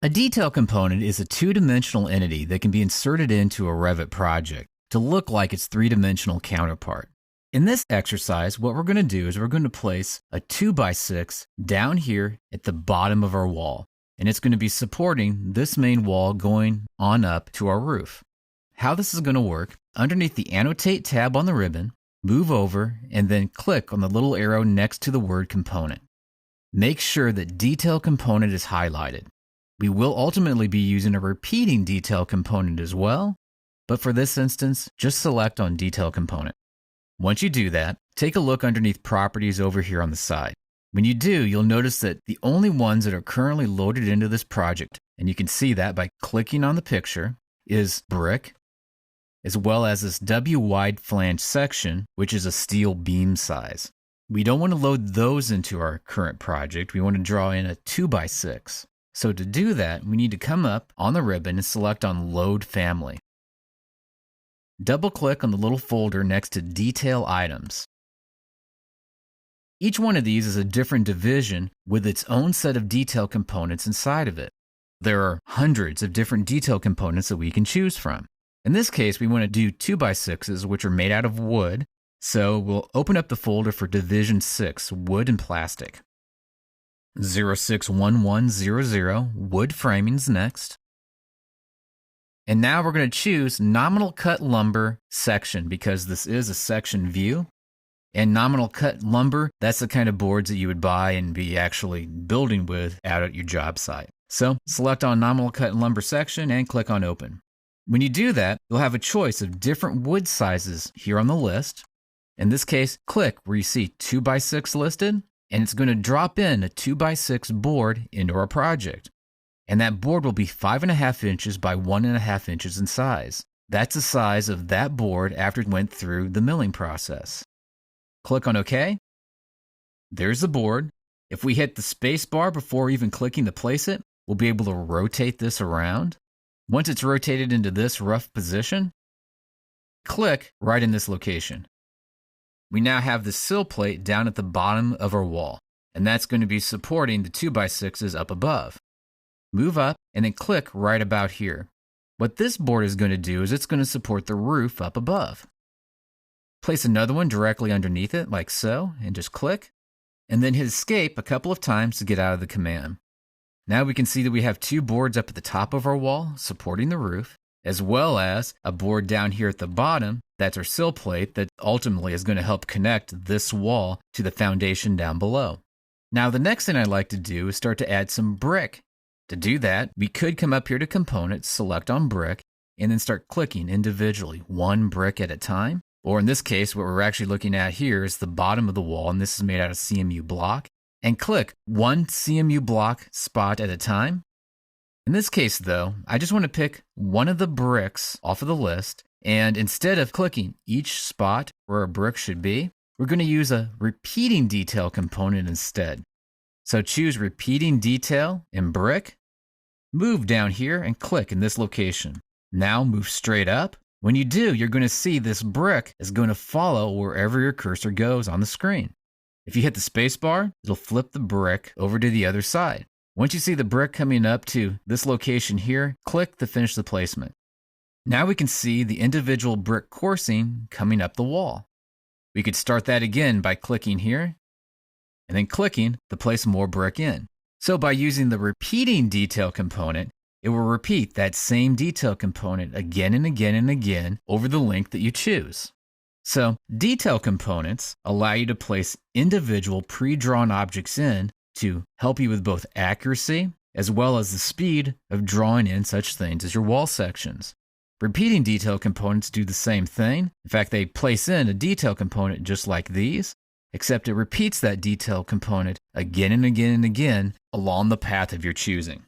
A detail component is a two-dimensional entity that can be inserted into a Revit project to look like its three-dimensional counterpart. In this exercise, what we're going to do is we're going to place a 2x6 down here at the bottom of our wall, and it's going to be supporting this main wall going on up to our roof. How this is going to work, underneath the Annotate tab on the ribbon, move over and then click on the little arrow next to the word component. Make sure that Detail Component is highlighted. We will ultimately be using a repeating detail component as well, but for this instance, just select on Detail Component. Once you do that, take a look underneath Properties over here on the side. When you do, you'll notice that the only ones that are currently loaded into this project, and you can see that by clicking on the picture, is brick, as well as this W wide flange section, which is a steel beam size. We don't want to load those into our current project. We want to draw in a 2x6. So to do that, we need to come up on the ribbon and select on Load Family. Double-click on the little folder next to Detail Items. Each one of these is a different division with its own set of detail components inside of it. There are hundreds of different detail components that we can choose from. In this case, we want to do 2x6s, which are made out of wood, so we'll open up the folder for Division 6, Wood and Plastic. 061100, wood framing's next. And now we're going to choose Nominal Cut Lumber Section because this is a section view. And nominal cut lumber, that's the kind of boards that you would buy and be actually building with out at your job site. So select on Nominal Cut Lumber Section and click on Open. When you do that, you'll have a choice of different wood sizes here on the list. In this case, click where you see 2x6 listed, and it's going to drop in a 2x6 board into our project. And that board will be 5.5 inches by 1.5 inches in size. That's the size of that board after it went through the milling process. Click on OK. There's the board. If we hit the space bar before even clicking to place it, we'll be able to rotate this around. Once it's rotated into this rough position, click right in this location. We now have the sill plate down at the bottom of our wall, and that's going to be supporting the 2x6s up above. Move up and then click right about here. What this board is going to do is it's going to support the roof up above. Place another one directly underneath it like so, and just click, and then hit Escape a couple of times to get out of the command. Now we can see that we have two boards up at the top of our wall supporting the roof, as well as a board down here at the bottom that's our sill plate that ultimately is going to help connect this wall to the foundation down below. Now the next thing I'd like to do is start to add some brick. To do that, we could come up here to Components, select on Brick, and then start clicking individually, one brick at a time. Or in this case, what we're actually looking at here is the bottom of the wall, and this is made out of CMU block. And click one CMU block spot at a time. In this case, though, I just want to pick one of the bricks off of the list, and instead of clicking each spot where a brick should be, we're going to use a repeating detail component instead. So choose Repeating Detail in Brick, move down here and click in this location. Now move straight up. When you do, you're going to see this brick is going to follow wherever your cursor goes on the screen. If you hit the space bar, it'll flip the brick over to the other side. Once you see the brick coming up to this location here, click to finish the placement. Now we can see the individual brick coursing coming up the wall. We could start that again by clicking here, and then clicking to place more brick in. So by using the repeating detail component, it will repeat that same detail component again and again and again over the length that you choose. So detail components allow you to place individual pre-drawn objects in to help you with both accuracy as well as the speed of drawing in such things as your wall sections. Repeating detail components do the same thing. In fact, they place in a detail component just like these, except it repeats that detail component again and again and again along the path of your choosing.